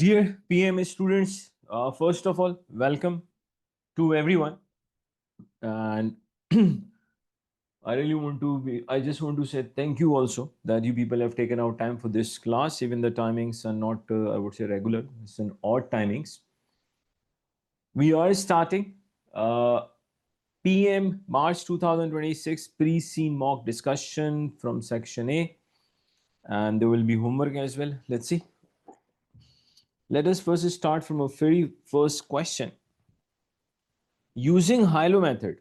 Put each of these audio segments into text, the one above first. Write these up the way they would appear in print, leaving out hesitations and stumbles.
Dear PM students, first of all, welcome to everyone. And I just want to say thank you also that you people have taken out time for this class. Even the timings are not, I would say, regular, it's an odd timings. We are starting PM March 2026 pre-scene mock discussion from section A, and there will be homework as well. Let's see. Let us first start from a very first question. Using high-low method,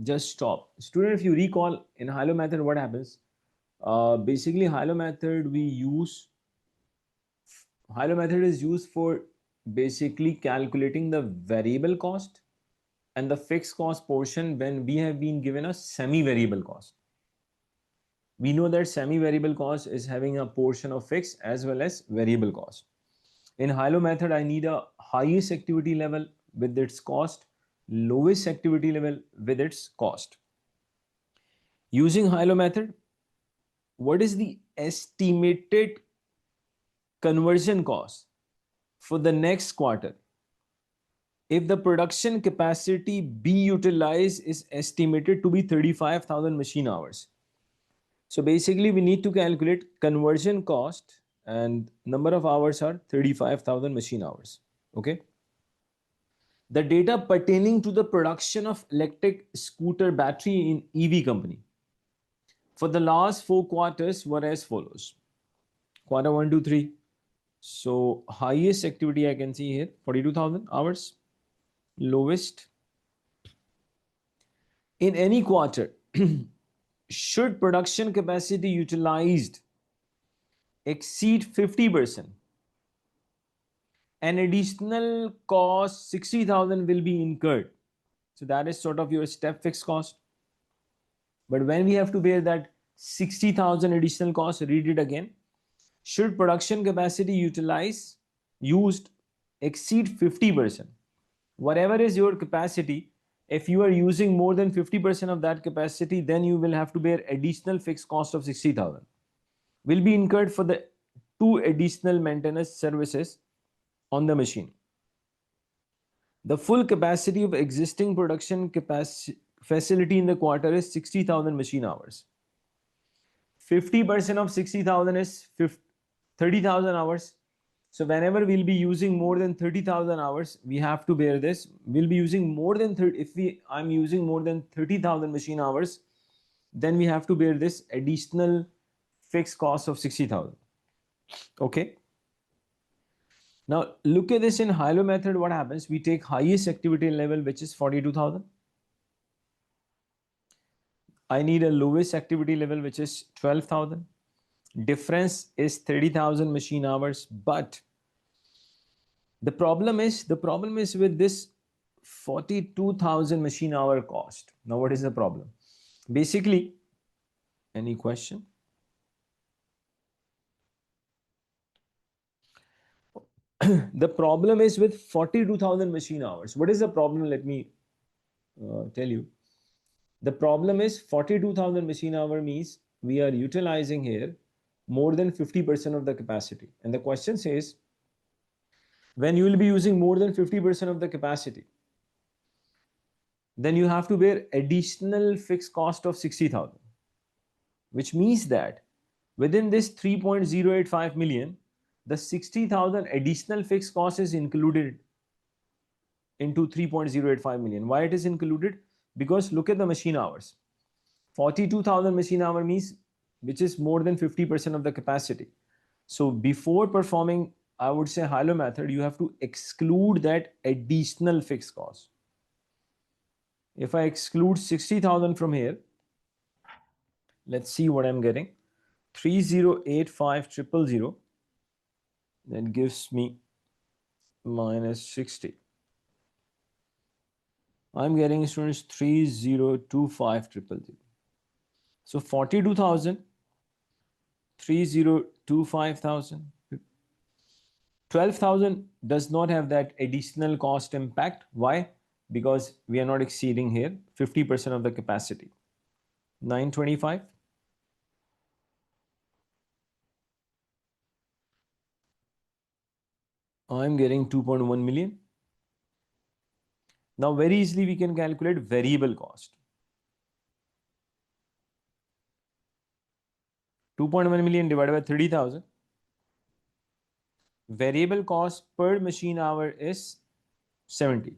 just stop. Student, if you recall in high-low method, what happens? Basically, high-low method high-low method is used for basically calculating the variable cost and the fixed cost portion when we have been given a semi-variable cost. We know that semi-variable cost is having a portion of fixed as well as variable cost. In high-low method, I need a highest activity level with its cost, lowest activity level with its cost. Using high-low method, what is the estimated conversion cost for the next quarter if the production capacity be utilized is estimated to be 35,000 machine hours? So basically we need to calculate conversion cost, and number of hours are 35,000 machine hours. Okay. The data pertaining to the production of electric scooter battery in EV company for the last 4 quarters were as follows. Quarter 1, 2, 3. So highest activity I can see here, 42,000 hours. Lowest. In any quarter, should production capacity utilized exceed 50%, an additional cost 60,000 will be incurred. So that is sort of your step fixed cost. But when we have to bear that 60,000 additional cost, read it again. Should production capacity used exceed 50%, whatever is your capacity, if you are using more than 50% of that capacity, then you will have to bear additional fixed cost of 60,000 will be incurred for the 2 additional maintenance services on the machine. The full capacity of existing production facility in the quarter is 60,000 machine hours. 50% of 60,000 is 30,000 hours. So whenever we'll be using more than 30,000 hours, we have to bear this. We'll be using more than 30. If I'm using more than 30,000 machine hours, then we have to bear this additional fixed cost of 60,000. Okay. Now look at this in high-low method. What happens? We take highest activity level, which is 42,000. I need a lowest activity level, which is 12,000. Difference is 30,000 machine hours. But the problem is with this 42,000 machine hour cost. Now what is the problem? Basically, any question? The problem is with 42,000 machine hours. What is the problem? Let me tell you. The problem is 42,000 machine hour means we are utilizing here more than 50% of the capacity. And the question says, when you will be using more than 50% of the capacity, then you have to bear additional fixed cost of 60,000, which means that within this 3.085 million, the 60,000 additional fixed cost is included into 3.085 million. Why it is included? Because look at the machine hours. 42,000 machine hour means which is more than 50% of the capacity. So before performing, I would say high-low method, you have to exclude that additional fixed cost. If I exclude 60,000 from here, let's see what I'm getting. 3085,000, that gives me minus 60. I'm getting, students, 3025,000. So 42,000, 3025,000. 12,000 does not have that additional cost impact. Why? Because we are not exceeding here 50% of the capacity. 925. I'm getting 2.1 million. Now very easily we can calculate variable cost. 2.1 million divided by 30,000. Variable cost per machine hour is 70.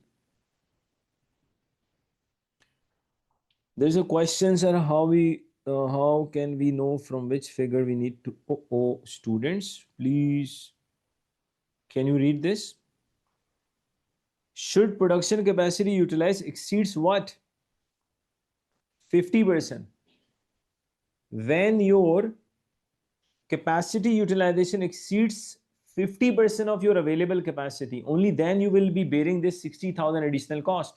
There's a question, sir, how can we know from which figure we need to, students, please, can you read this? Should production capacity utilized exceeds what? 50%. When your capacity utilization exceeds 50% of your available capacity, only then you will be bearing this 60,000 additional cost.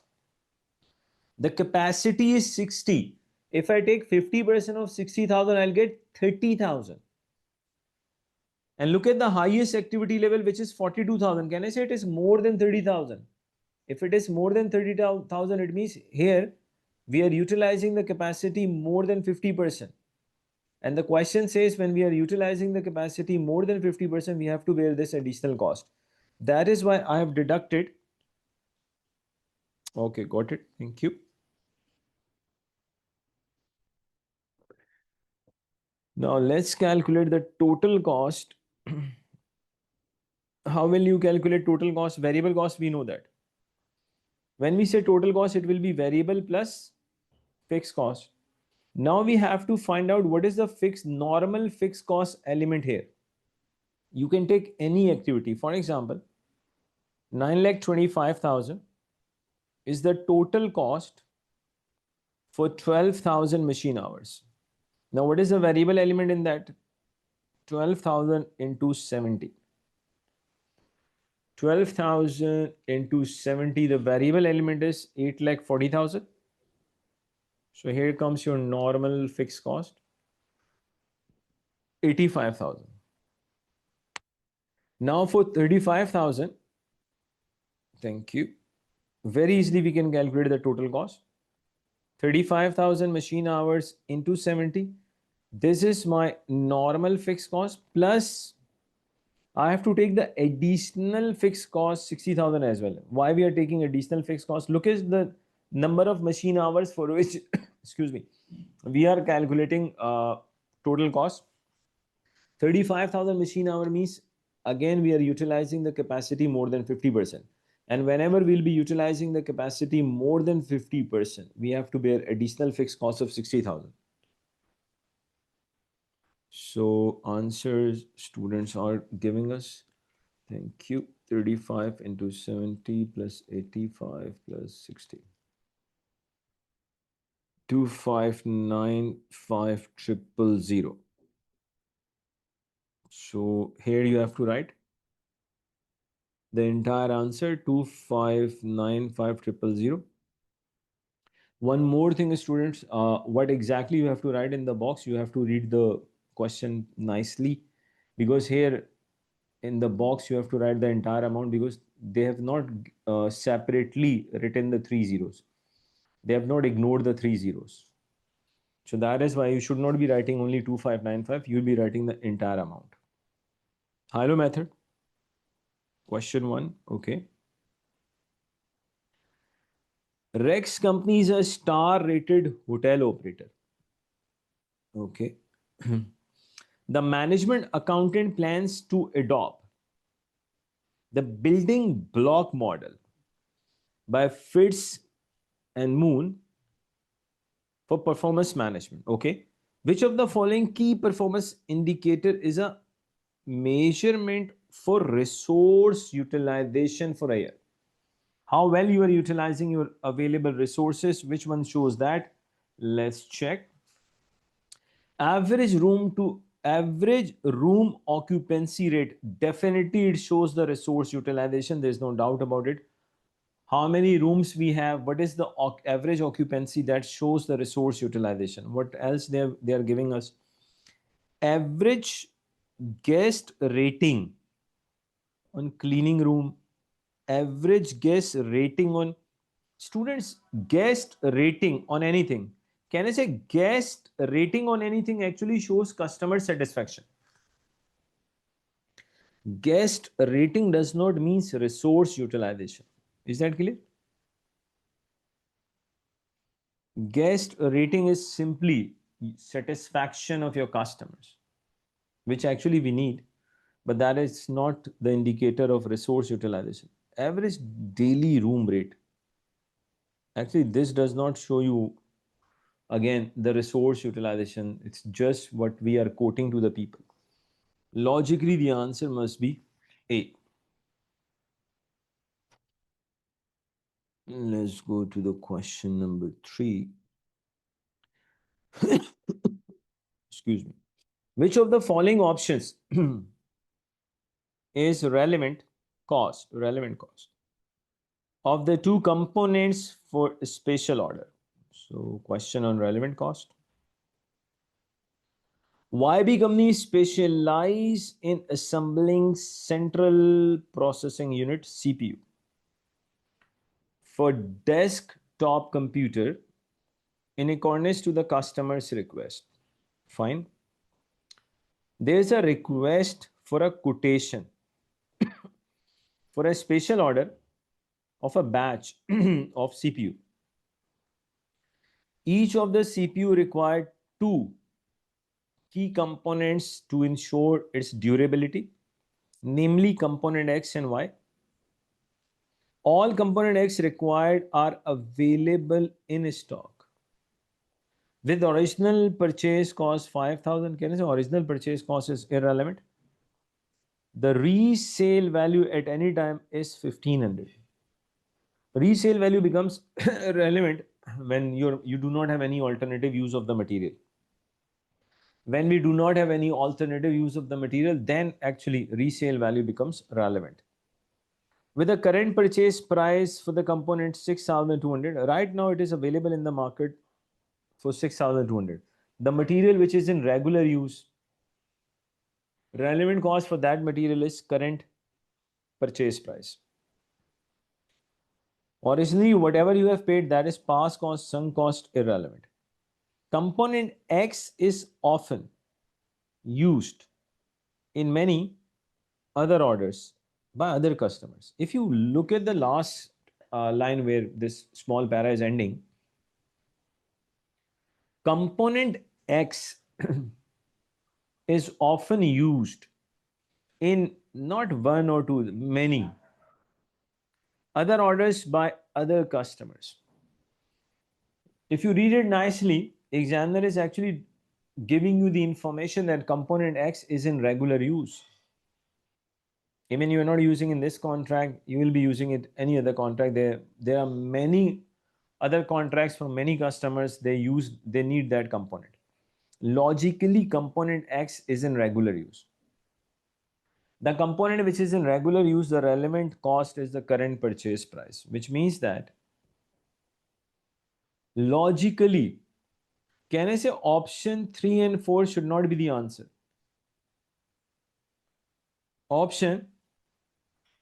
The capacity is 60. If I take 50% of 60,000, I'll get 30,000. And look at the highest activity level, which is 42,000. Can I say it is more than 30,000? If it is more than 30,000, it means here we are utilizing the capacity more than 50%. And the question says when we are utilizing the capacity more than 50%, we have to bear this additional cost. That is why I have deducted. Okay, got it. Thank you. Now let's calculate the total cost. How will you calculate total cost? Variable cost, we know that. When we say total cost, it will be variable plus fixed cost. Now we have to find out what is the normal fixed cost element here. You can take any activity. For example, 9,25,000 is the total cost for 12,000 machine hours. Now what is the variable element in that? 12,000 into 70. 12,000 into 70, the variable element is 8,40,000. So here comes your normal fixed cost, 85,000. Now for 35,000, thank you. Very easily we can calculate the total cost. 35,000 machine hours into 70. This is my normal fixed cost plus I have to take the additional fixed cost 60,000 as well. Why we are taking additional fixed cost? Look at the number of machine hours for which, excuse me, we are calculating total cost. 35,000 machine hour means again we are utilizing the capacity more than 50%. And whenever we'll be utilizing the capacity more than 50%, we have to bear additional fixed cost of 60,000. So answers students are giving us. Thank you. 35 into 70 plus 85 plus 60. 2595000. So here you have to write the entire answer, 2595000. One more thing, students, what exactly you have to write in the box, you have to read the question nicely, because here in the box you have to write the entire amount, because they have not separately written the 3 zeros. They have not ignored the 3 zeros. So that is why you should not be writing only 2595, you will be writing the entire amount. Hello method. Question 1, okay. Rex company is a star-rated hotel operator. Okay. The management accountant plans to adopt the building block model by Fitz and Moon for performance management. Okay. Which of the following key performance indicator is a measurement for resource utilization for a year? How well you are utilizing your available resources? Which one shows that? Let's check. Average room occupancy rate, definitely it shows the resource utilization, there's no doubt about it. How many rooms we have, what is the average occupancy, that shows the resource utilization. What else they are giving us? Average guest rating on cleaning room, average guest rating on students, guest rating on anything. Can I say guest rating on anything actually shows customer satisfaction? Guest rating does not mean resource utilization. Is that clear? Guest rating is simply satisfaction of your customers, which actually we need, but that is not the indicator of resource utilization. Average daily room rate. Actually, this does not show you again the resource utilization. It's just what we are quoting to the people. Logically, the answer must be A. Let's go to the question number 3. Excuse me. Which of the following options is relevant cost of the two components for spatial order? So, question on relevant cost. YB company specialize in assembling central processing unit CPU for desktop computer in accordance to the customer's request. Fine. There is a request for a quotation for a special order of a batch of CPU. Each of the CPU required two key components to ensure its durability, namely component X and Y. All component X required are available in stock. With original purchase cost 5,000, can I say original purchase cost is irrelevant? The resale value at any time is 1,500. Resale value becomes relevant when you do not have any alternative use of the material. When we do not have any alternative use of the material, then actually resale value becomes relevant. With the current purchase price for the component 6,200, right now it is available in the market for 6,200. The material which is in regular use, relevant cost for that material is current purchase price. Originally, whatever you have paid, that is past cost, sunk cost, irrelevant. Component X is often used in many other orders by other customers. If you look at the last line where this small para is ending, component X is often used in not one or two, many other orders by other customers. If you read it nicely, examiner is actually giving you the information that component X is in regular use. Even you are not using in this contract, you will be using it any other contract. There are many other contracts from many customers, they need that component. Logically, component X is in regular use. The component which is in regular use, the relevant cost is the current purchase price, which means that logically, can I say option 3 and 4 should not be the answer? Option,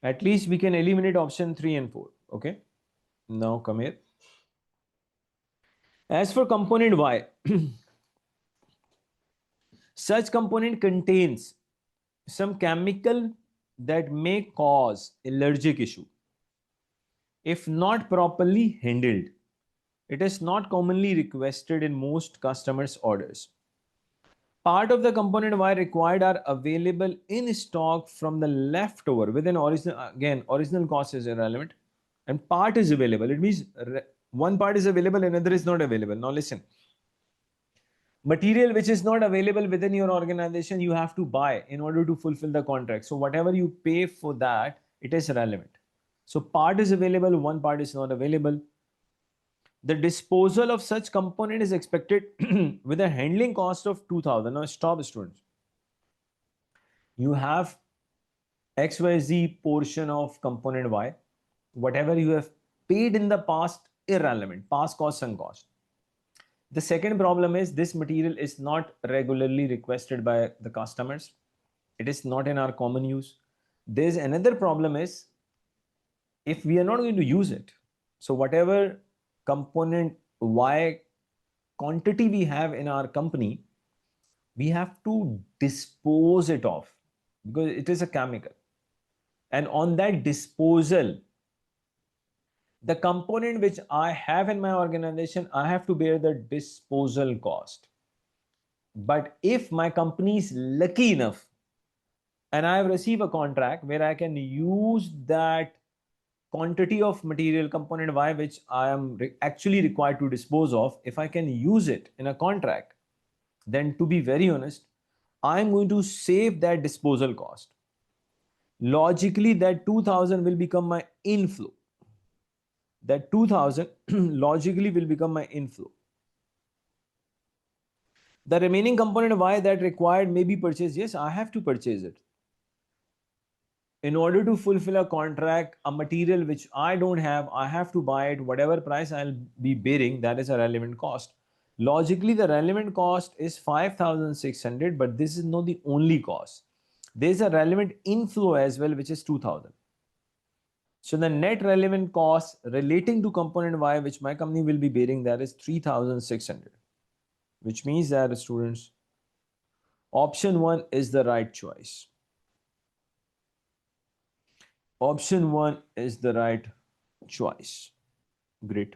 at least we can eliminate option 3 and 4. Okay. Now come here. As for component Y, such component contains some chemical that may cause allergic issue. If not properly handled, it is not commonly requested in most customers' orders. Part of the component Y required are available in stock from the leftover within original. Again, original cost is irrelevant, and part is available. It means one part is available, another is not available. Now listen. Material which is not available within your organization, you have to buy in order to fulfill the contract. So whatever you pay for that, it is relevant. So part is available, one part is not available. The disposal of such component is expected with a handling cost of 2,000. Now stop, students. You have XYZ portion of component Y. Whatever you have paid in the past, irrelevant. Past cost, sunk cost. The second problem is this material is not regularly requested by the customers. It is not in our common use. There's another problem is if we are not going to use it. So whatever component Y quantity we have in our company, we have to dispose it of. because it is a chemical. And on that disposal, the component which I have in my organization, I have to bear the disposal cost. But if my company is lucky enough and I have received a contract where I can use that quantity of material component Y which I am actually required to dispose of, if I can use it in a contract, then to be very honest, I'm going to save that disposal cost. Logically, that 2000 will become my inflow. That 2000 logically will become my inflow. The remaining component Y that required may be purchased. Yes, I have to purchase it. In order to fulfill a contract, a material which I don't have, I have to buy it. Whatever price I'll be bearing, that is a relevant cost. Logically, the relevant cost is 5,600, but this is not the only cost. There's a relevant inflow as well, which is 2,000. So the net relevant cost relating to component Y, which my company will be bearing, that is 3,600, which means that students, option 1 is the right choice. Option 1 is the right choice. Great.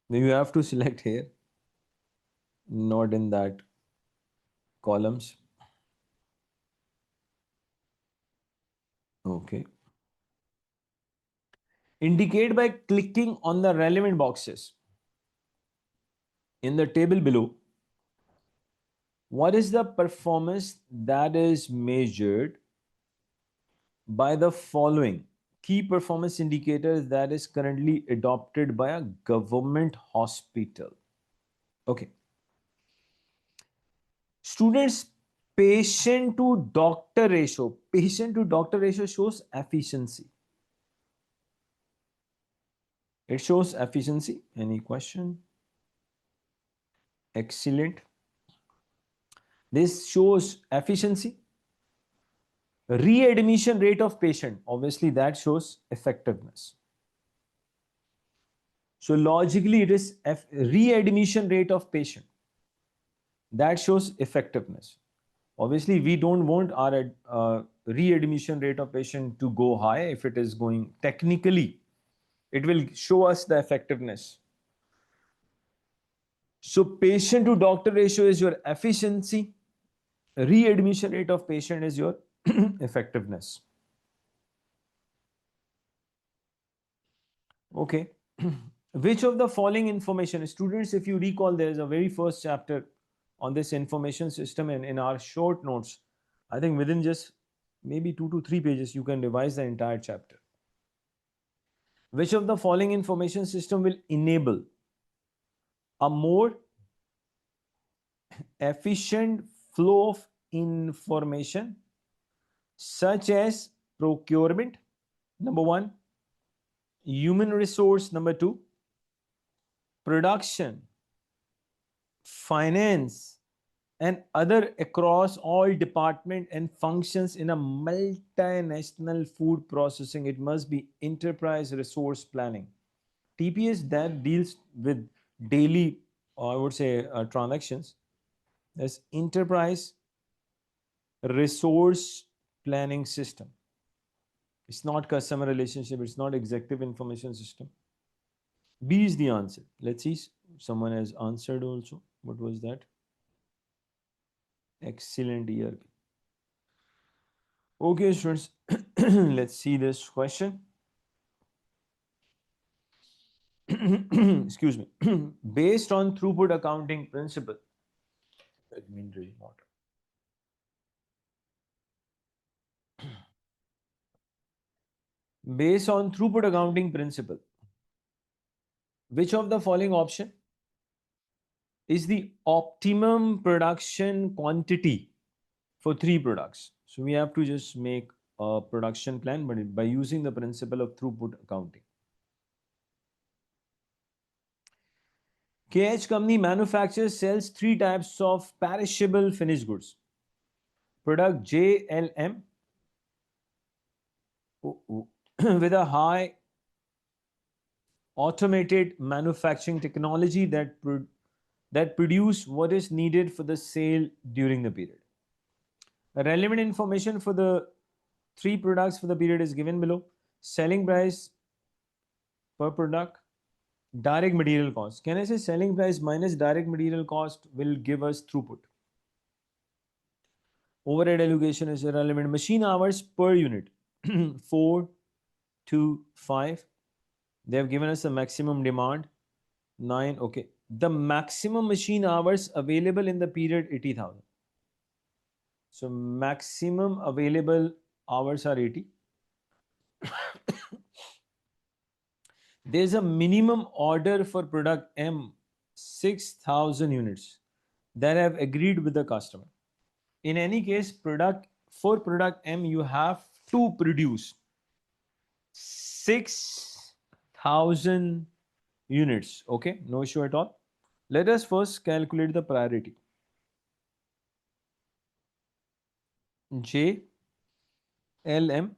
Now you have to select here, not in that columns. Okay. Indicate by clicking on the relevant boxes in the table below what is the performance that is measured by the following key performance indicators that is currently adopted by a government hospital. Okay. Students, patient to doctor ratio. Patient to doctor ratio shows efficiency. It shows efficiency. Any question? Excellent. This shows efficiency. Readmission rate of patient. Obviously, that shows effectiveness. So logically, it is readmission rate of patient. That shows effectiveness. Obviously, we don't want our readmission rate of patient to go high. If it is going technically, it will show us the effectiveness. So patient to doctor ratio is your efficiency. Readmission rate of patient is your effectiveness. Okay. Which of the following information, students, if you recall, there is a very first chapter on this information system, and in our short notes, I think within just maybe 2 to 3 pages, you can revise the entire chapter. Which of the following information system will enable a more efficient flow of information, such as procurement, number 1, human resource, number 2, production, finance, and other across all department and functions in a multinational food processing? It must be enterprise resource planning. TPS that deals with daily, or I would say transactions. There's enterprise resource planning system. It's not customer relationship. It's not executive information system. B is the answer. Let's see. Someone has answered also. What was that? Excellent ERP. Okay, students. Let's see this question. Excuse me. Based on throughput accounting principle. Let me drink water. Based on throughput accounting principle, which of the following option is the optimum production quantity for 3 products? So we have to just make a production plan, but by using the principle of throughput accounting. KH company manufactures, sells 3 types of perishable finished goods. Product JLM with a high automated manufacturing technology that produce what is needed for the sale during the period. Relevant information for the 3 products for the period is given below. Selling price per product, direct material cost. Can I say selling price minus direct material cost will give us throughput? Overhead allocation is irrelevant. Machine hours per unit 4 to 5. They have given us a maximum demand 9. Okay, the maximum machine hours available in the period 80,000. So maximum available hours are 80. There's a minimum order for product M 6,000 units that have agreed with the customer. In any case, for product M you have to produce 6,000 units. Okay, no issue at all. Let us first calculate the priority. J L M,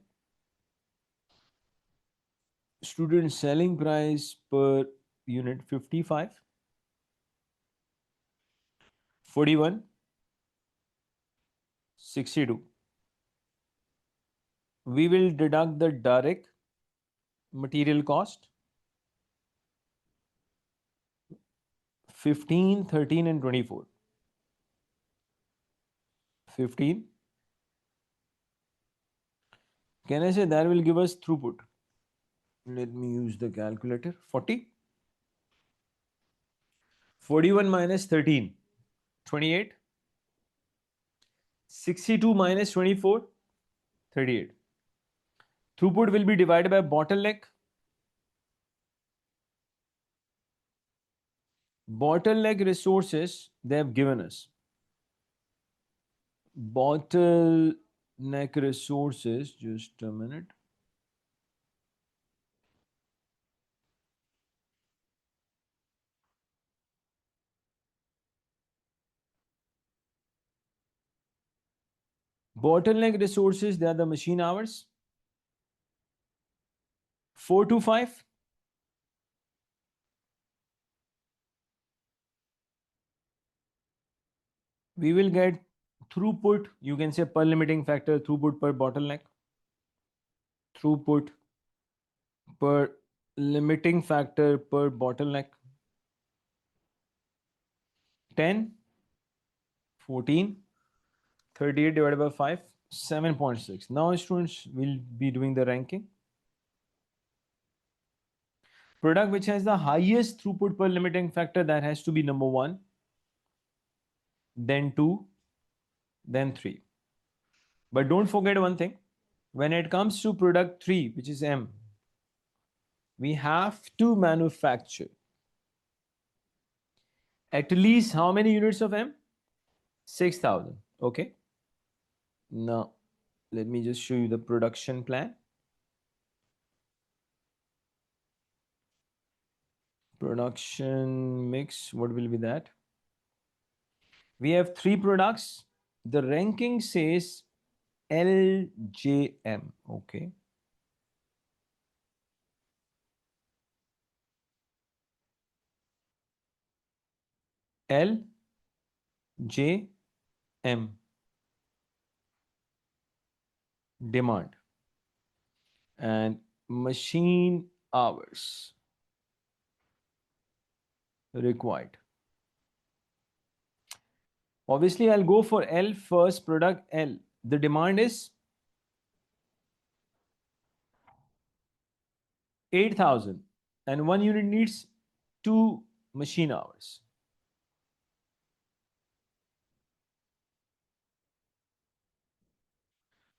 student selling price per unit 55, 41, 62. We will deduct the direct material cost 15, 13 and 24. 15. Can I say that will give us throughput? Let me use the calculator. 40. 41 minus 13, 28. 62 minus 24, 38. Throughput will be divided by bottleneck. Bottleneck resources they have given us. Bottleneck resources, just a minute. Bottleneck resources, they are the machine hours. 4 to 5. We will get throughput, you can say per limiting factor, throughput per bottleneck. Throughput per limiting factor per bottleneck. 10, 14, 38 divided by 5, 7.6. Now students will be doing the ranking. Product which has the highest throughput per limiting factor, that has to be number 1, then 2, then 3. But don't forget one thing. When it comes to product 3, which is M, we have to manufacture at least how many units of M? 6,000. Okay. Now, let me just show you the production plan. Production mix, what will be that? We have 3 products. The ranking says LJM. Okay. LJM. Demand. And machine hours required. Obviously, I'll go for L first, product L. The demand is 8,000 and 1 unit needs 2 machine hours.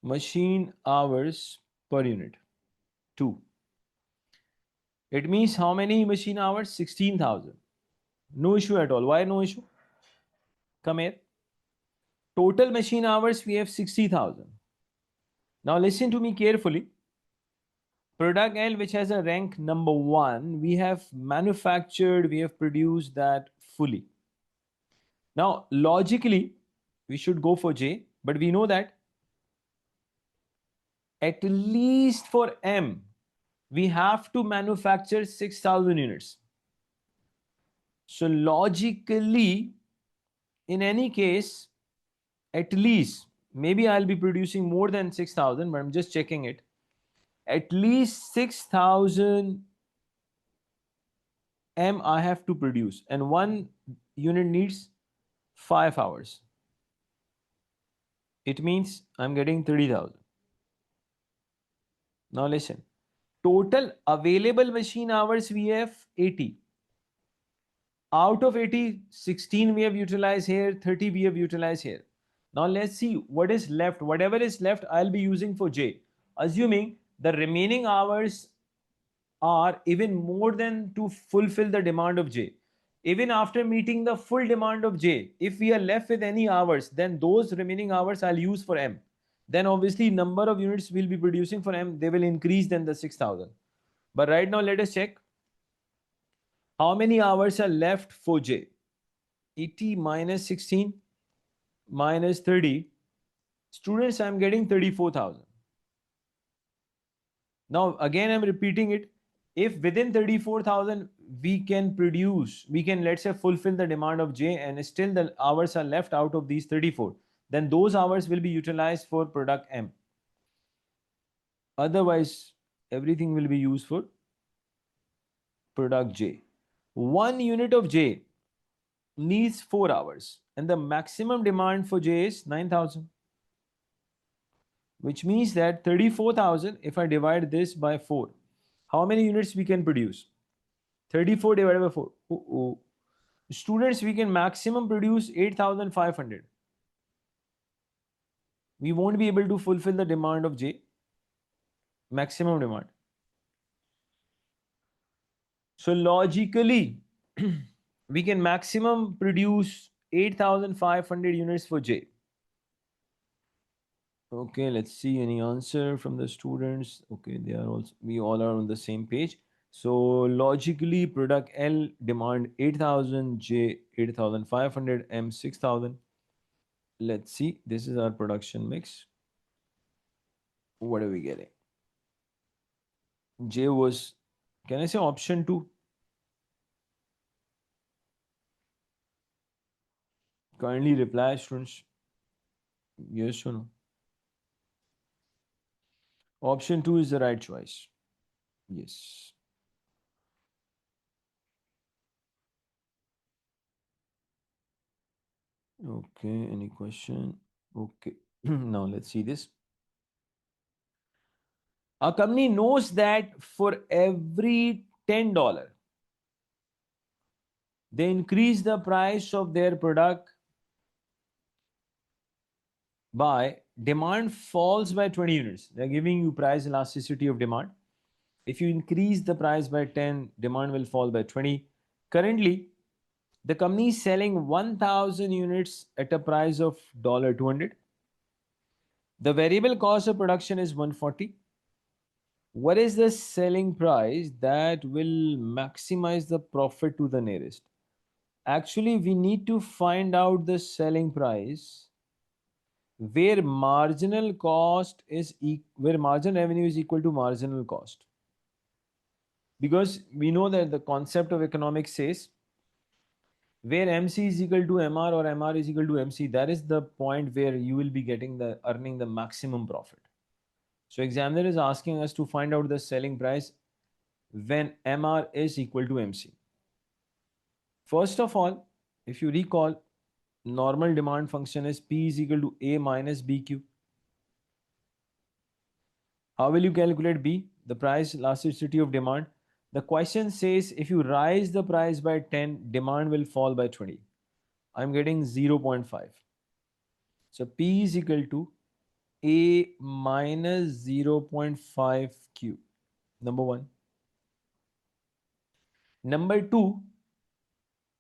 Machine hours per unit, 2. It means how many machine hours? 16,000. No issue at all. Why no issue? Come here. Total machine hours, we have 60,000. Now listen to me carefully. Product L, which has a rank number 1, we have manufactured, we have produced that fully. Now, logically, we should go for J, but we know that at least for M, we have to manufacture 6,000 units. So logically, in any case, at least maybe I'll be producing more than 6,000, but I'm just checking it. At least 6,000 M I have to produce, and one unit needs 5 hours. It means I'm getting 30,000. Now listen, total available machine hours we have 80. Out of 80, 16 we have utilized here, 30 we have utilized here. Now let's see what is left. Whatever is left, I'll be using for J. Assuming the remaining hours are even more than to fulfill the demand of J. Even after meeting the full demand of J, if we are left with any hours, then those remaining hours I'll use for M. Then obviously number of units we'll be producing for M, they will increase than the 6,000. But right now let us check how many hours are left for J. 80 minus 16 minus 30. Students, I'm getting 34,000. Now again I'm repeating it. If within 34,000 we can produce, we can, let's say, fulfill the demand of J, and still the hours are left out of these 34, then those hours will be utilized for product M. Otherwise everything will be used for product J. One unit of J needs 4 hours, and the maximum demand for J is 9,000, which means that 34,000, if I divide this by 4, how many units we can produce? 34 divided by 4. Students, we can maximum produce 8,500. We won't be able to fulfill the demand of J, maximum demand. So logically, we can maximum produce 8,500 units for J. Okay, let's see any answer from the students. Okay, they are also, we all are on the same page. So logically, product L demand 8,000, J 8,500, M 6,000. Let's see, this is our production mix. What are we getting? J was, can I say option 2? Kindly reply, students. Yes or no? Option 2 is the right choice. Yes. Okay, any question? Okay, now let's see this. A company knows that for every $10, they increase the price of their product by, demand falls by 20 units. They're giving you price elasticity of demand. If you increase the price by 10, demand will fall by 20. Currently, the company is selling 1,000 units at a price of $200. The variable cost of production is 140. What is the selling price that will maximize the profit to the nearest? Actually, we need to find out the selling price where marginal cost is where marginal revenue is equal to marginal cost. Because we know that the concept of economics says where MC is equal to MR or MR is equal to MC, that is the point where you will be getting the earning the maximum profit. So examiner is asking us to find out the selling price when MR is equal to MC. First of all, if you recall, normal demand function is P is equal to A minus BQ. How will you calculate B? The price elasticity of demand. The question says if you rise the price by 10, demand will fall by 20. I'm getting 0.5. So P is equal to A minus 0.5 Q. Number one. Number two,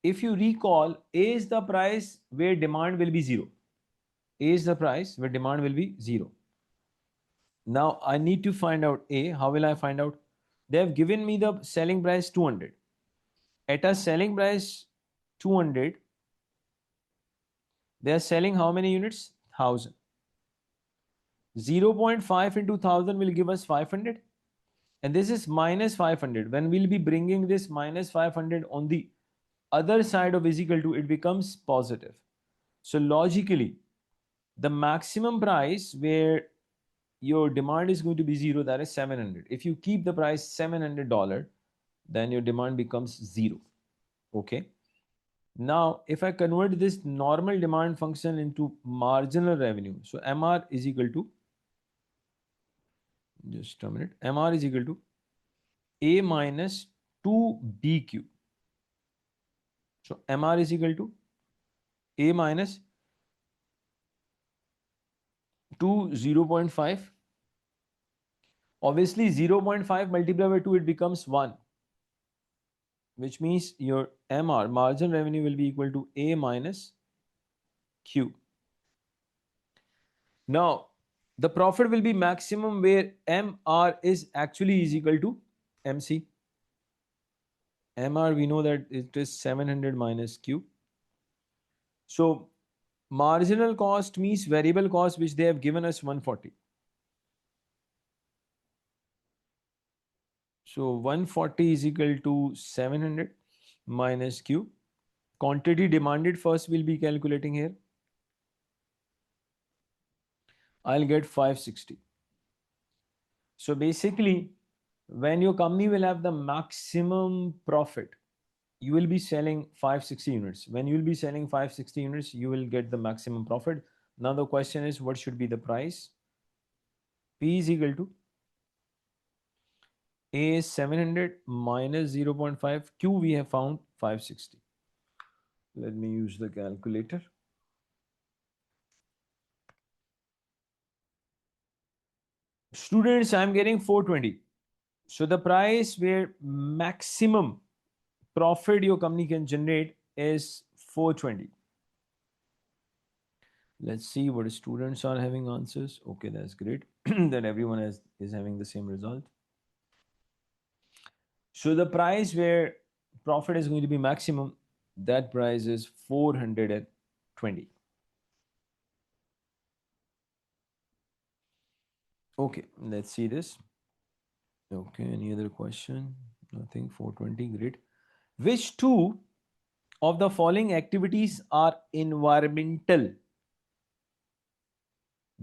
if you recall, A is the price where demand will be 0. A is the price where demand will be 0. Now I need to find out A. How will I find out? They have given me the selling price 200. At a selling price 200, they are selling how many units? 1,000. 0.5 into 1,000 will give us 500. And this is minus 500. When we'll be bringing this minus 500 on the other side of is equal to, it becomes positive. So logically, The maximum price where your demand is going to be zero, that is 700. If you keep the price $700, then your demand becomes zero. Okay. Now, if I convert this normal demand function into marginal revenue, so MR is equal to, just a minute, MR is equal to A minus 2BQ. So MR is equal to A minus 2 0.5. Obviously 0.5 multiplied by 2, it becomes 1, which means your MR, margin revenue, will be equal to A minus Q. Now, the profit will be maximum where MR is actually is equal to MC. MR, we know that it is 700 minus Q. So marginal cost means variable cost, which they have given us 140. So 140 is equal to 700 minus Q. Quantity demanded first will be calculating here. I'll get 560. So basically, when your company will have the maximum profit, you will be selling 560 units. When you will be selling 560 units, you will get the maximum profit. Now the question is, what should be the price? P is equal to A is 700 minus 0.5. Q we have found 560. Let me use the calculator. Students, I'm getting 420. So the price where maximum profit your company can generate is 420. Let's see what students are having answers. Okay, that's great that everyone is having the same result. So the price where profit is going to be maximum, that price is 420. Okay, let's see this. Okay, any other question? Nothing. 420, great. Which two of the following activities are environmental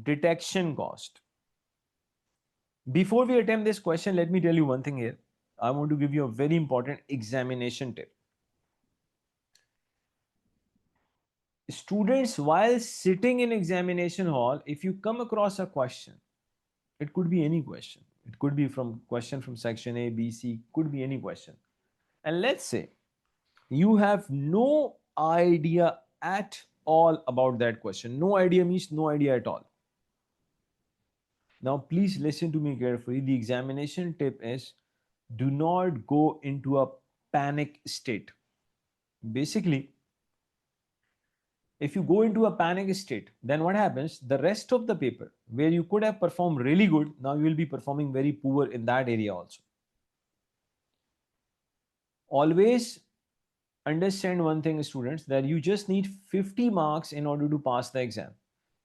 detection cost? Before we attempt this question, let me tell you one thing here. I want to give you a very important examination tip. Students, while sitting in examination hall, if you come across a question, it could be any question. It could be question from section A, B, C, could be any question. And let's say you have no idea at all about that question. No idea means no idea at all. Now, please listen to me carefully. The examination tip is, do not go into a panic state. Basically, if you go into a panic state, then what happens? The rest of the paper, where you could have performed really good, now you will be performing very poor in that area also. Always understand one thing, students, that you just need 50 marks in order to pass the exam.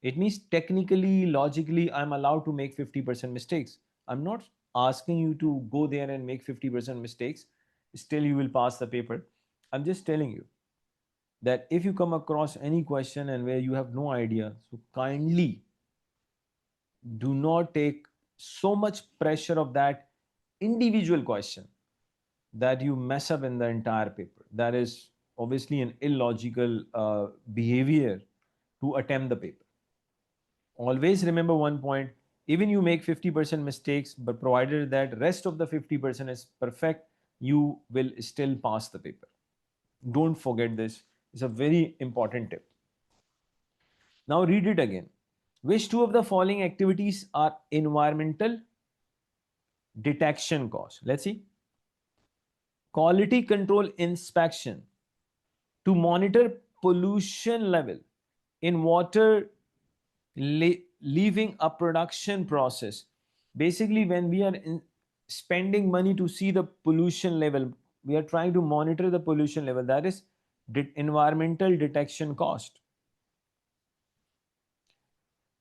It means technically, logically, I'm allowed to make 50% mistakes. I'm not asking you to go there and make 50% mistakes. Still, you will pass the paper. I'm just telling you that if you come across any question and where you have no idea, so kindly do not take so much pressure of that individual question that you mess up in the entire paper. That is obviously an illogical behavior to attempt the paper. Always remember one point, even you make 50% mistakes, but provided that rest of the 50% is perfect, you will still pass the paper. Don't forget this. It's a very important tip. Now read it again. Which two of the following activities are environmental detection costs? Let's see. Quality control inspection to monitor pollution level in water leaving a production process. Basically, when we are spending money to see the pollution level, we are trying to monitor the pollution level. That is environmental detection cost.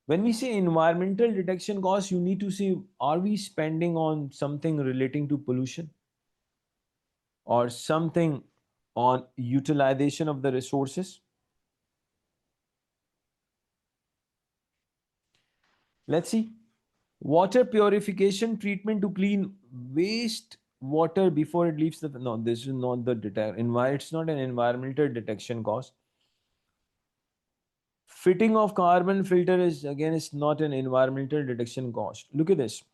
When we say environmental detection cost, you need to see, are we spending on something relating to pollution or something on utilization of the resources? Let's see. Water purification treatment to clean waste water before it leaves the, no, this is not the it's not an environmental detection cost. Fitting of carbon filter is, again, it's not an environmental detection cost. Look at this.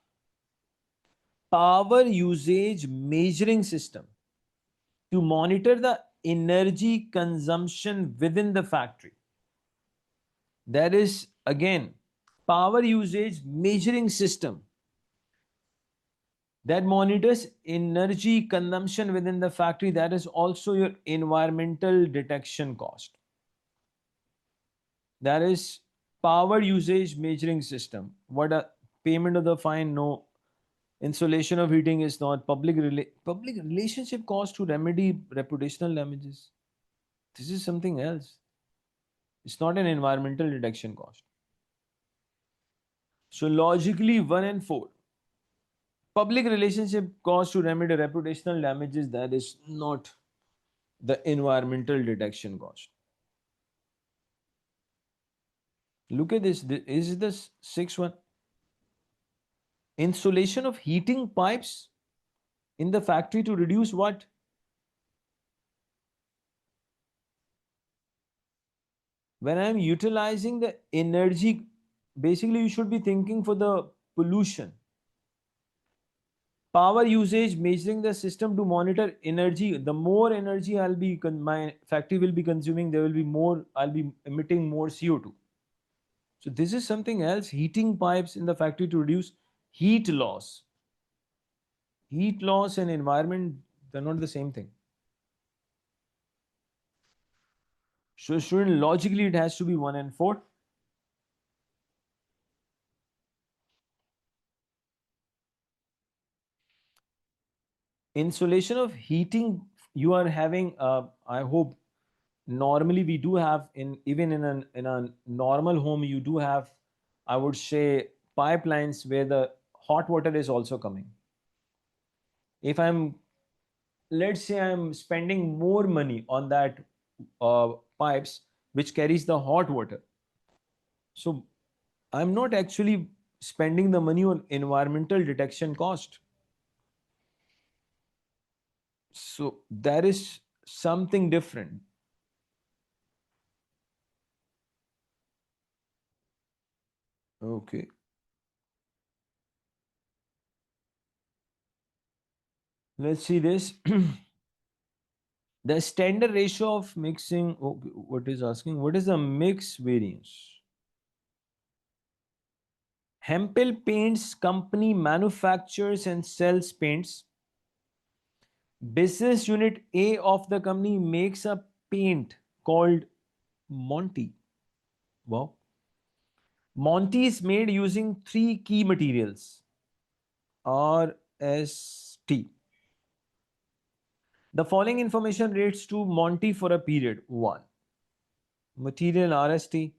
Power usage measuring system to monitor the energy consumption within the factory. That is, again, power usage measuring system that monitors energy consumption within the factory. That is also your environmental detection cost. That is power usage measuring system. What a payment of the fine? No. Installation of heating is not. Public relationship cost to remedy reputational damages. This is something else. It's not an environmental detection cost. So logically, 1 and 4. Public relationship cost to remedy reputational damages, that is not the environmental detection cost. Look at this. Is the sixth one? Installation of heating pipes in the factory to reduce what? When I'm utilizing the energy, basically you should be thinking for the pollution. Power usage measuring the system to monitor energy. The more energy my factory will be consuming, there will be more, I'll be emitting more CO2. So this is something else. Heating pipes in the factory to reduce heat loss. Heat loss and environment, they're not the same thing. So student, logically it has to be 1 and 4. Insulation of heating, you are having, I hope, normally we do have, in even in a normal home, you do have, I would say, pipelines where the hot water is also coming. If I'm, let's say I'm spending more money on that pipes which carries the hot water, so I'm not actually spending the money on environmental detection cost. So that is something different. Okay. Let's see this. The standard ratio of mixing. Okay, what is asking? What is the mix variance? Hempel Paints Company manufactures and sells paints. Business unit A of the company makes a paint called Monty. Wow. Monty is made using 3 key materials. RST. The following information relates to Monty for a period. 1. Material RST.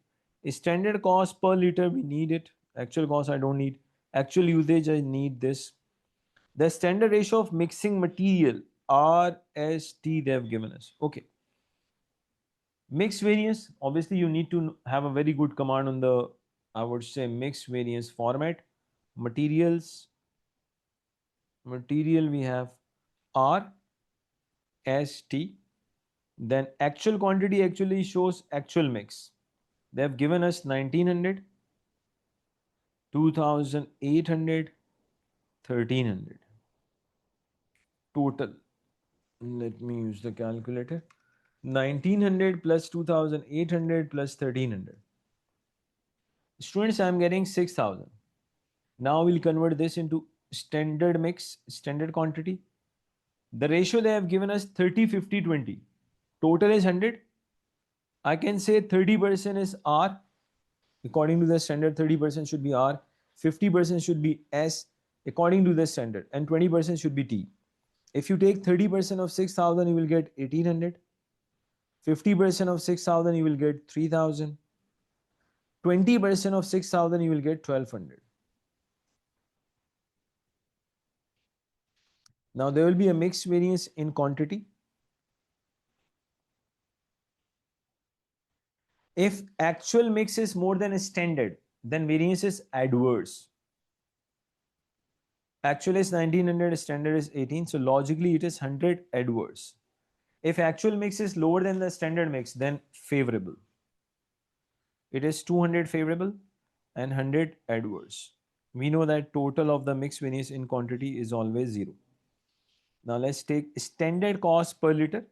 Standard cost per liter, we need it. Actual cost, I don't need. Actual usage, I need this. The standard ratio of mixing material, RST, they have given us. Okay. Mixed variance, obviously you need to have a very good command on the, I would say, mixed variance format. Materials, material we have RST. Then actual quantity actually shows actual mix. They have given us 1900, 2800, 1300 total. Let me use the calculator. 1900 plus 2800 plus 1300. Students, I am getting 6000. Now we'll convert this into standard mix, standard quantity. The ratio they have given us 30, 50, 20. Total is 100. I can say 30% is R. According to the standard, 30% should be R. 50% should be S according to the standard. And 20% should be T. If you take 30% of 6000, you will get 1800. 50% of 6000, you will get 3000. 20% of 6000, you will get 1200. Now there will be a mixed variance in quantity. If actual mix is more than a standard, then variance is adverse. Actual is 1900, standard is 18. So logically it is 100 adverse. If actual mix is lower than the standard mix, then favorable. It is 200 favorable and 100 adverse. We know that total of the mix variance in quantity is always 0. Now let's take standard cost per liter.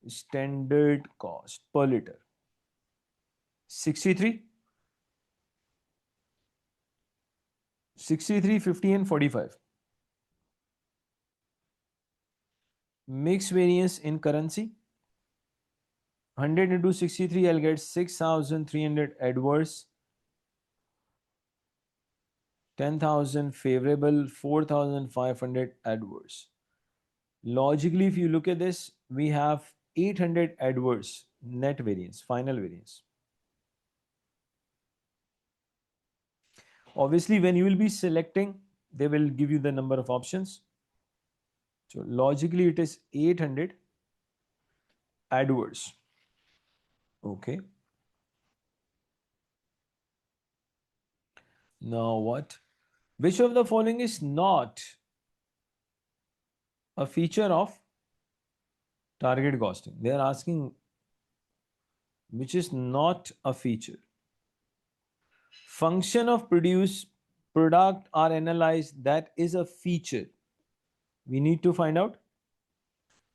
Standard cost per liter. 63, 63, 50 and 45. Mix variance in currency. 100 into 63, I'll get 6,300 adverse, 10,000 favorable, 4,500 adverse. Logically, if you look at this, we have 800 adverse net variance, final variance. Obviously, when you will be selecting, they will give you the number of options. So logically, it is 800 adverse. Okay. Now what? Which of the following is not a feature of target costing? They are asking which is not a feature. Function of produce product are analyzed, that is a feature. We need to find out.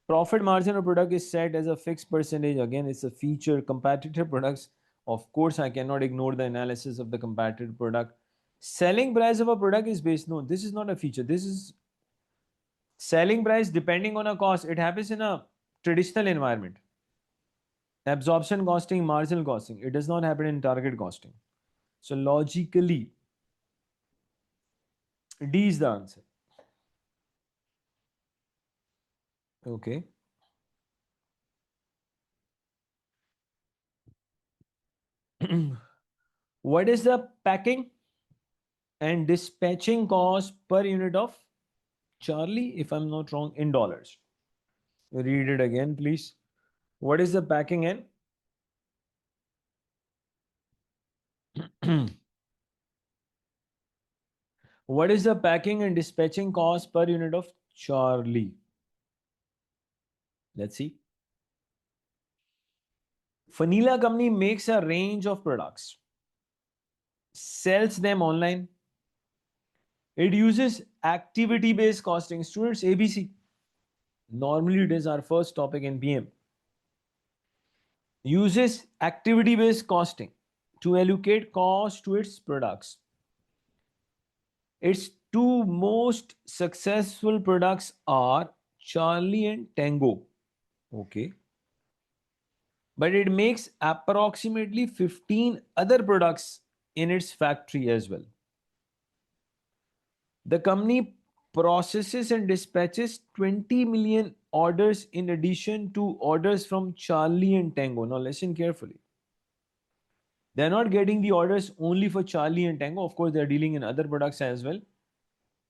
Profit margin of product is set as a fixed percentage. Again, it's a feature. Competitor products, of course, I cannot ignore the analysis of the competitor product. Selling price of a product is based, no, this is not a feature. This is selling price depending on a cost. It happens in a traditional environment. Absorption costing, marginal costing. It does not happen in target costing. So logically, D is the answer. Okay. What is the packing and dispatching cost per unit of Charlie, if I'm not wrong, in dollars? Read it again, please. What is the packing and what is the packing and dispatching cost per unit of Charlie? Let's see. Vanilla company makes a range of products, sells them online. It uses activity-based costing. Students, ABC. Normally, it is our first topic in PM. Uses activity-based costing to allocate cost to its products. Its two most successful products are Charlie and Tango. Okay. But it makes approximately 15 other products in its factory as well. The company processes and dispatches 20 million orders in addition to orders from Charlie and Tango. Now listen carefully. They're not getting the orders only for Charlie and Tango. Of course, they're dealing in other products as well.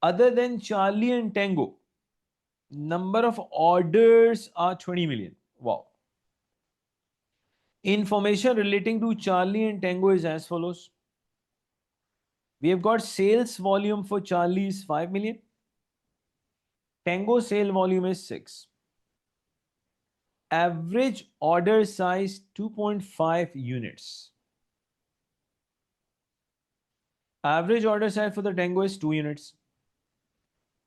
Other than Charlie and Tango, number of orders are 20 million. Wow. Information relating to Charlie and Tango is as follows. We have got sales volume for Charlie is 5 million. Tango sale volume is 6. Average order size 2.5 units. Average order size for the Tango is 2 units.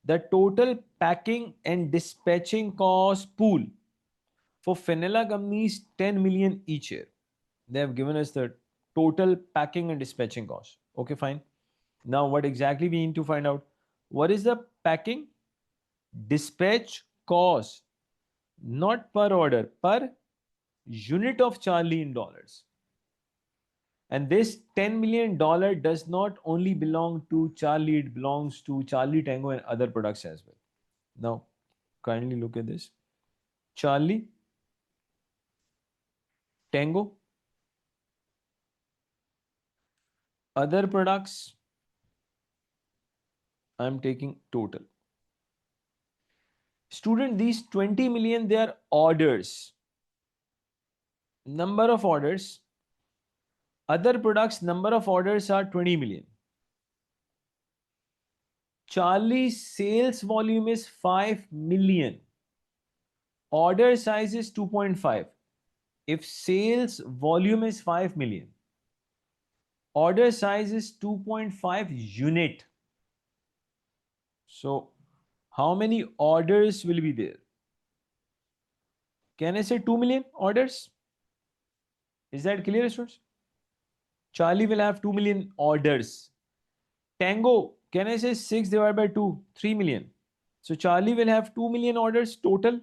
The total packing and dispatching cost pool for vanilla companies 10 million each year. They have given us the total packing and dispatching cost. Okay, fine. Now what exactly we need to find out? What is the packing dispatch cost? Not per order, per unit of Charlie in dollars. And this $10 million does not only belong to Charlie, it belongs to Charlie, Tango and other products as well. Now, kindly look at this. Charlie, Tango, other products, I'm taking total. Student, these 20 million, they are orders. Number of orders Other products number of orders are 20 million. Charlie's sales volume is 5 million. Order size is 2.5. If sales volume is 5 million, order size is 2.5 unit. So how many orders will be there? Can I say 2 million orders? Is that clear, students? Charlie will have 2 million orders. Tango, can I say 6 divided by 2? 3 million. So Charlie will have 2 million orders total.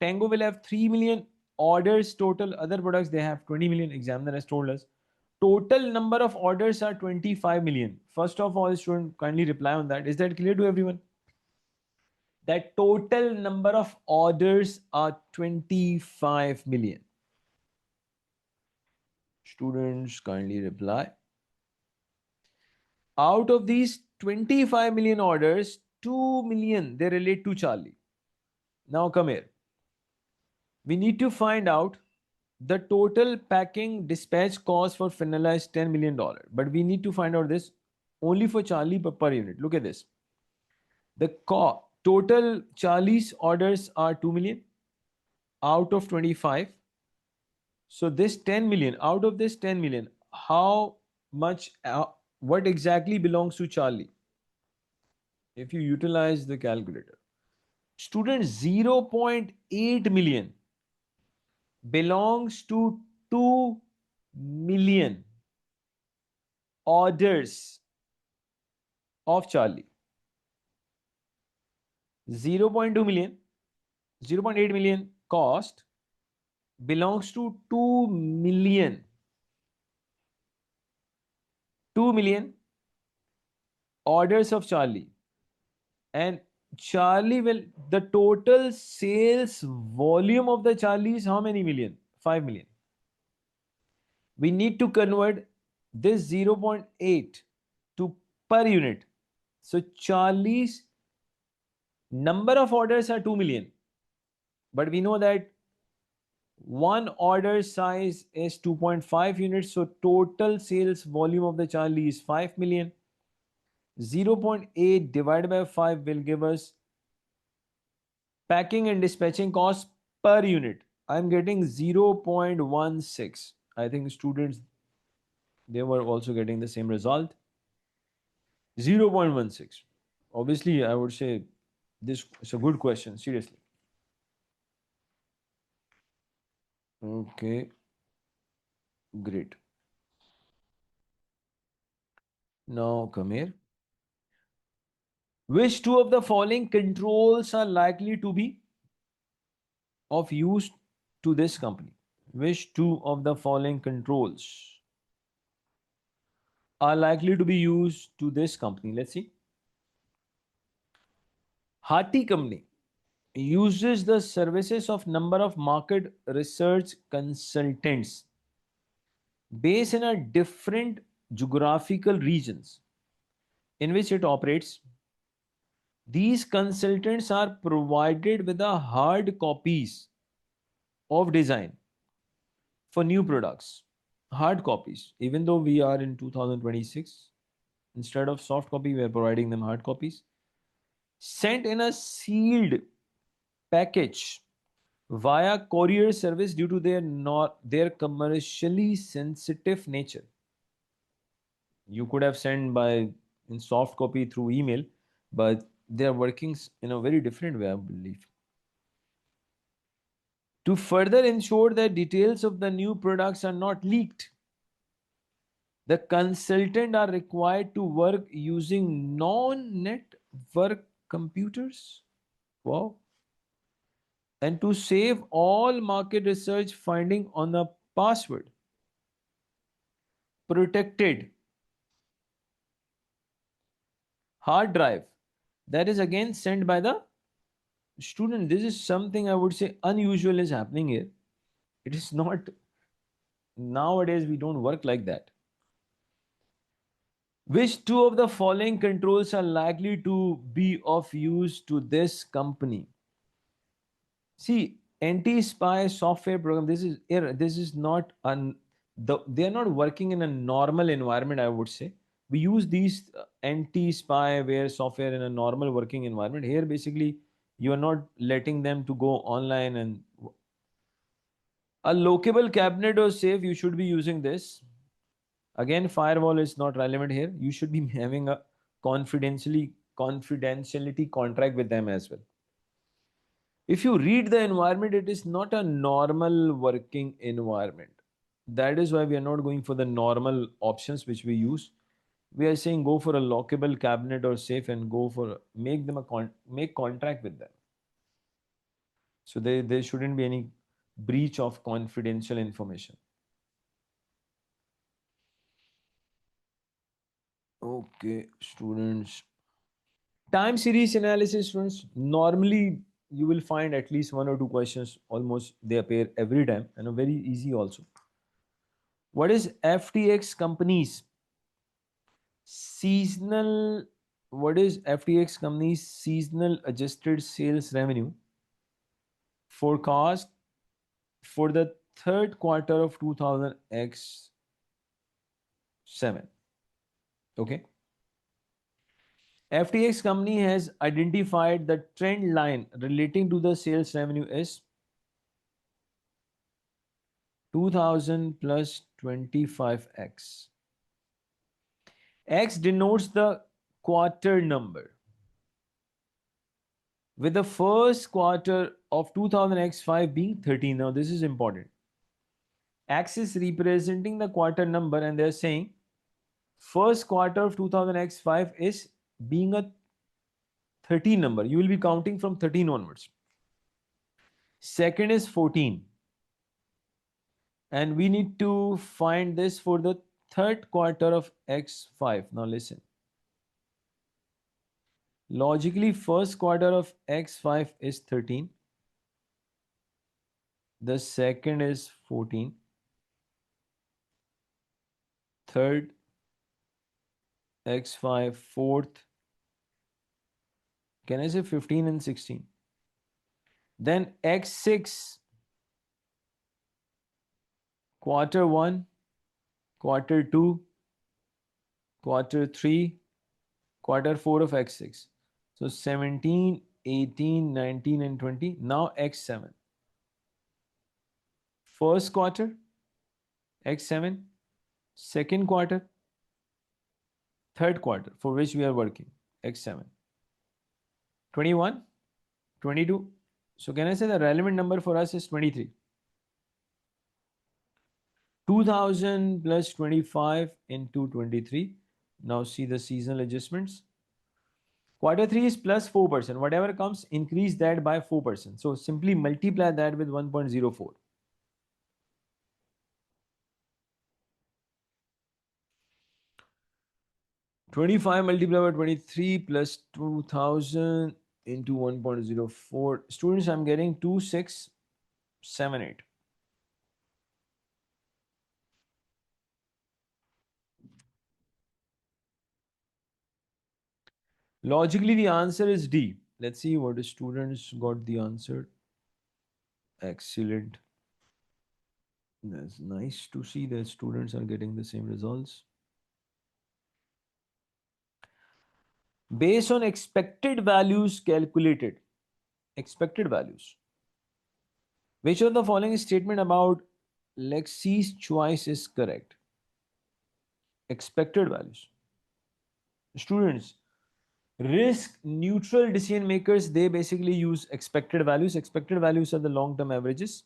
Tango will have 3 million orders total. Other products, they have 20 million. Examiner has told us. Total number of orders are 25 million. First of all, student, kindly reply on that. Is that clear to everyone? That total number of orders are 25 million. Students, kindly reply. Out of these 25 million orders, 2 million, they relate to Charlie. Now come here. We need to find out the total packing dispatch cost for finalized $10 million. But we need to find out this only for Charlie per unit. Look at this. The total Charlie's orders are 2 million out of 25. So this 10 million, out of this 10 million, how much, what exactly belongs to Charlie? If you utilize the calculator. Students, 0.8 million belongs to 2 million orders of Charlie. 0.2 million, 0.8 million cost belongs to 2 million. 2 million orders of Charlie. And Charlie will, the total sales volume of the Charlie is how many million? 5 million. We need to convert this 0.8 to per unit. So Charlie's number of orders are 2 million. But we know that one order size is 2.5 units. So total sales volume of the Charlie is 5 million. 0.8 divided by 5 will give us packing and dispatching cost per unit. I'm getting 0.16. I think students, they were also getting the same result. 0.16. Obviously, I would say this is a good question, seriously. Okay, great. Now come here. Which two of the following controls are likely to be of use to this company? Which two of the following controls are likely to be used to this company? Let's see. Harty company uses the services of number of market research consultants based in a different geographical regions in which it operates. These consultants are provided with the hard copies of design for new products. Hard copies. Even though we are in 2026, instead of soft copy, we are providing them hard copies. Sent in a sealed package via courier service due to their commercially sensitive nature. You could have sent by in soft copy through email, but they are working in a very different way, I believe. To further ensure that details of the new products are not leaked, the consultant are required to work using non-network computers. Wow. And to save all market research finding on a password protected hard drive that is again sent by the student. This is something I would say unusual is happening here. It is not, nowadays we don't work like that. Which two of the following controls are likely to be of use to this company? See, anti-spy software program. This is not They are not working in a normal environment, I would say. We use these anti-spyware software in a normal working environment. Here basically you are not letting them to go online. And a lockable cabinet or safe, you should be using this. Again, firewall is not relevant here. You should be having a confidentiality contract with them as well. If you read the environment, it is not a normal working environment. That is why we are not going for the normal options which we use. We are saying go for a lockable cabinet or safe and go for make them make contract with them. So there shouldn't be any breach of confidential information. Okay, students. Time series analysis, students. Normally, you will find at least one or two questions. Almost they appear every time, and are very easy also. What is FTX companies seasonal? What is FTX companies seasonal adjusted sales revenue forecast for the third quarter of 2007? Okay. FTX company has identified the trend line relating to the sales revenue is 2000 plus 25x. X denotes the quarter number. With the first quarter of 2000x5 being 13. Now this is important. X is representing the quarter number, and they're saying first quarter of 2000x5 is being a 13 number. You will be counting from 13 onwards. Second is 14. And we need to find this for the third quarter of x5. Now listen. Logically, first quarter of x5 is 13. The second is 14. Third, x5, fourth. Can I say 15 and 16? Then x6, quarter 1, quarter 2, quarter 3, quarter 4 of x6. So 17, 18, 19 and 20. Now x7. First quarter, x7. Second quarter, third quarter for which we are working, x7. 21, 22. So can I say the relevant number for us is 23. 2000 plus 25 into 23. Now see the seasonal adjustments. Quarter 3 is plus 4%. Whatever comes, increase that by 4%. So simply multiply that with 1.04. $25 multiplied by 23 plus 2000 into 1.04. Students, I'm getting 2678. Logically, the answer is D. Let's see what the students got the answer. Excellent. That's nice to see that students are getting the same results. Based on expected values calculated. Expected values. Which of the following statement about Lexi's choice is correct? Expected values. Students, risk neutral decision makers, they basically use expected values. Expected values are the long-term averages.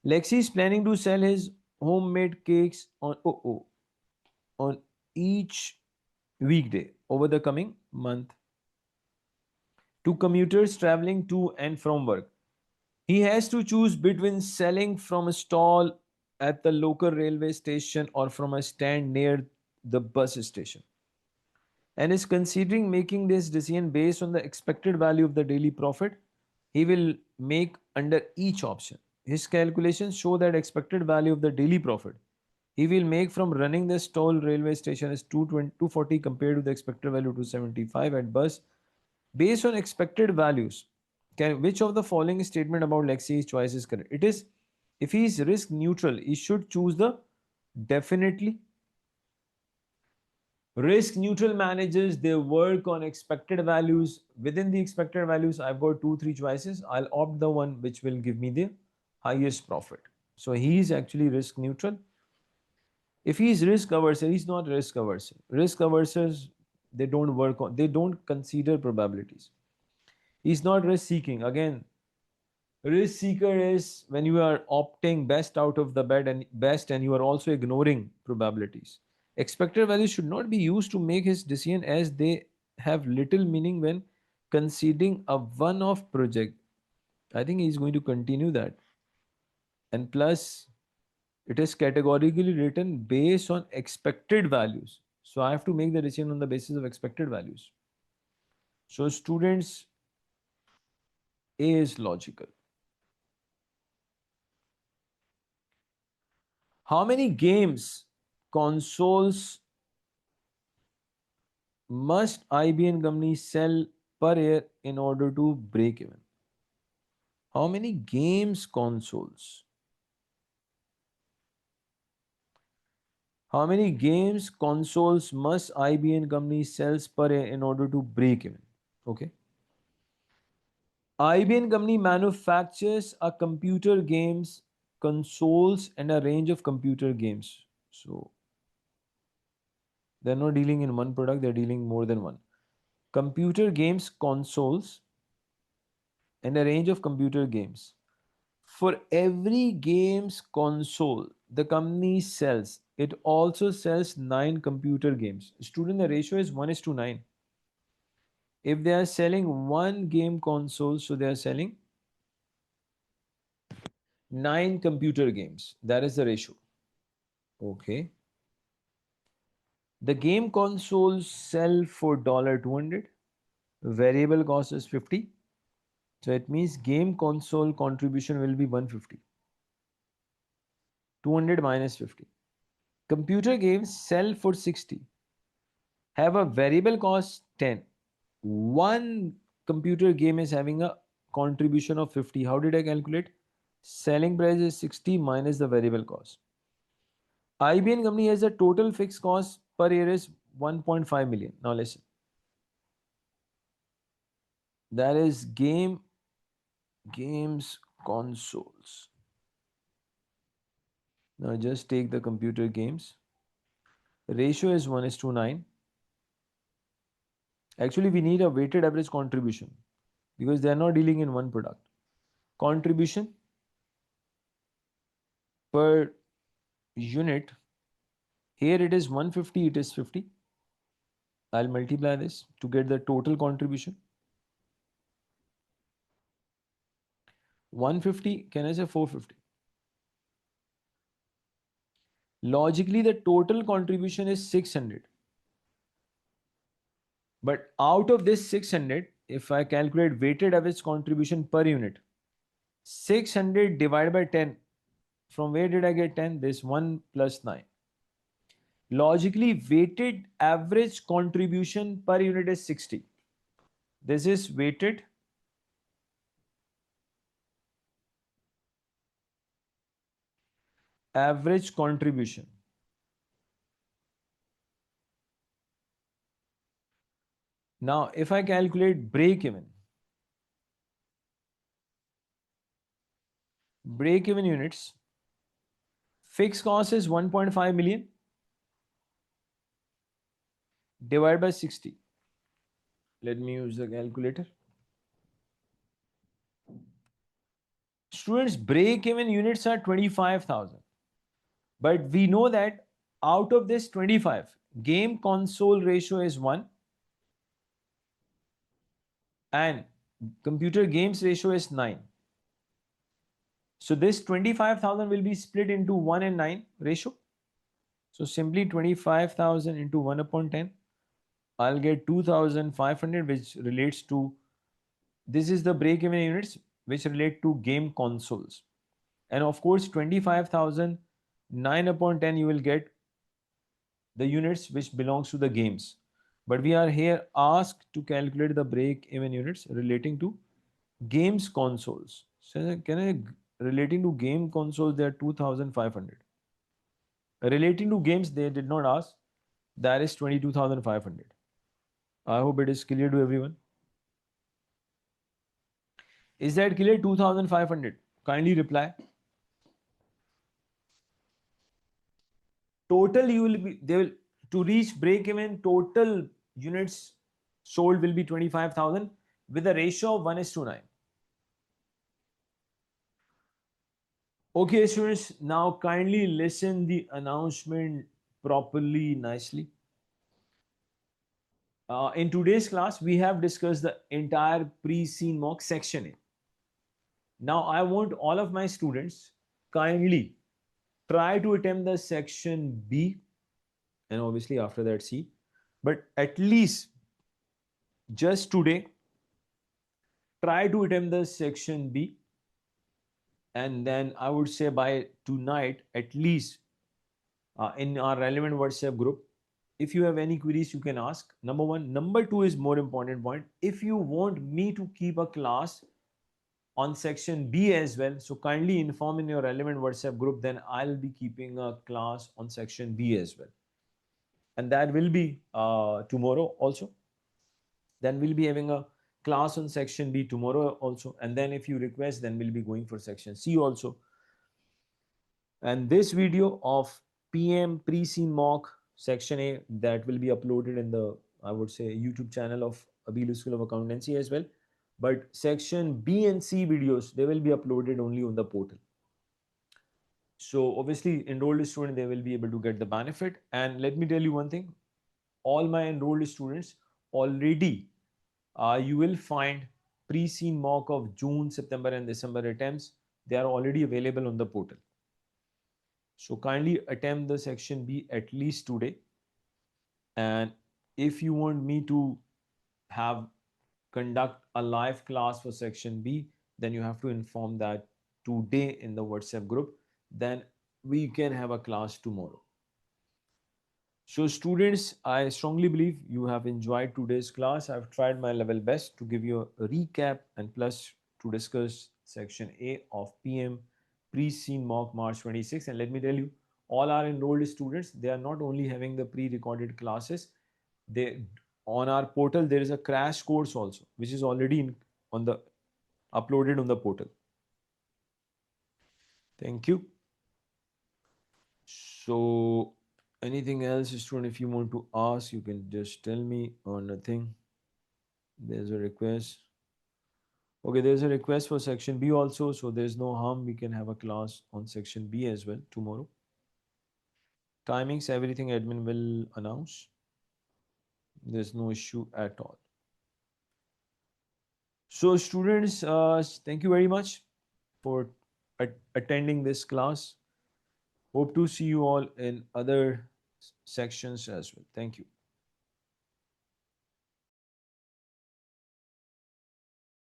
Lexi is planning to sell his homemade cakes on each weekday over the coming month to commuters traveling to and from work. He has to choose between selling from a stall at the local railway station or from a stand near the bus station, and is considering making this decision based on the expected value of the daily profit he will make under each option. His calculations show that expected value of the daily profit he will make from running the stall railway station is 240 compared to the expected value 275 at bus. Based on expected values, which of the following statement about Lexi's choice is correct? It is If he is risk neutral, he should choose the definitely. Risk neutral managers, they work on expected values. Within the expected values, I've got 2, 3 choices. I'll opt the one which will give me the highest profit. So he is actually risk neutral. If he is risk averse, he's not risk averse. Risk averse, they don't work on, they don't consider probabilities. He's not risk seeking. Again, risk seeker is when you are opting best out of the best and you are also ignoring probabilities. Expected values should not be used to make his decision as they have little meaning when considering a one-off project. I think he's going to continue that. And plus, it is categorically written based on expected values. So I have to make the decision on the basis of expected values. So students, A is logical. How many games consoles must IBM company sell per year in order to break even? How many games consoles? How many games consoles must IBM company sells per year in order to break even? Okay. IBM company manufactures a computer games consoles and a range of computer games. So they're not dealing in one product, they're dealing more than one. Computer games consoles and a range of computer games. For every games console the company sells, it also sells 9 computer games. Student, the ratio is 1 is to 9. If they are selling one game console, so they are selling 9 computer games. That is the ratio. Okay. The game consoles sell for $200. Variable cost is 50. So it means game console contribution will be 150. 200 minus 50. Computer games sell for 60. Have a variable cost 10. One computer game is having a contribution of 50. How did I calculate? Selling price is 60 minus the variable cost. IBM company has a total fixed cost per year is 1.5 million. Now listen. That is games consoles. Now just take the computer games. Ratio is 1 is to 9. Actually, we need a weighted average contribution because they are not dealing in one product. Contribution per unit, here it is 150, it is 50. I'll multiply this to get the total contribution. 150, can I say 450? Logically, the total contribution is 600. But out of this 600, if I calculate weighted average contribution per unit, 600 divided by 10. From where did I get 10? This 1 plus 9. Logically, weighted average contribution per unit is 60. This is weighted average contribution. Now, if I calculate break even units, fixed cost is 1.5 million divided by 60. Let me use the calculator. Students, break even units are 25,000. But we know that out of this 25, game console ratio is 1 and computer games ratio is 9. So this 25,000 will be split into 1 and 9 ratio. So simply 25,000 into 1 upon 10. I'll get 2,500, which relates to, this is the break even units which relate to game consoles. And of course, 25,000, 9 upon 10, you will get the units which belongs to the games. But we are here asked to calculate the break even units relating to games consoles. So can I relating to game consoles, they are 2,500. Relating to games, they did not ask. That is 22,500. I hope it is clear to everyone. Is that clear? 2,500. Kindly reply. Total you will be, they will, to reach break even, total units sold will be 25,000 with a ratio of 1:9. Okay, students, now kindly listen the announcement properly, nicely. In today's class, we have discussed the entire pre-scene mock section A. Now, I want all of my students kindly try to attempt the section B and obviously after that C. But at least just today, try to attempt the section B. And then I would say by tonight, at least in our relevant WhatsApp group, if you have any queries, you can ask. Number one. Number two is more important point. If you want me to keep a class on section B as well, so kindly inform in your relevant WhatsApp group, then I'll be keeping a class on section B as well. And that will be tomorrow also. Then we'll be having a class on section B tomorrow also. And then if you request, then we'll be going for section C also. And this video of PM pre-scene mock section A, that will be uploaded in the, I would say, YouTube channel of Abilu School of Accountancy as well. But section B and C videos, they will be uploaded only on the portal. So obviously enrolled student, they will be able to get the benefit. And let me tell you one thing, all my enrolled students already, you will find pre-scene mock of June, September and December attempts. They are already available on the portal. So kindly attempt the section B at least today. And if you want me to have conduct a live class for section B, then you have to inform that today in the WhatsApp group. Then we can have a class tomorrow. So students, I strongly believe you have enjoyed today's class. I've tried my level best to give you a recap and plus to discuss section A of PM pre-scene mock March 26. And let me tell you, all our enrolled students, they are not only having the pre-recorded classes, they on our portal there is a crash course also, which is already on the uploaded on the portal. Thank you. So anything else, student, if you want to ask, you can just tell me or nothing. There's a request. Okay, there's a request for section B also, so there's no harm. We can have a class on section B as well tomorrow. Timings, everything admin will announce. There's no issue at all. So students, thank you very much for attending this class. Hope to see you all in other sections as well. Thank you.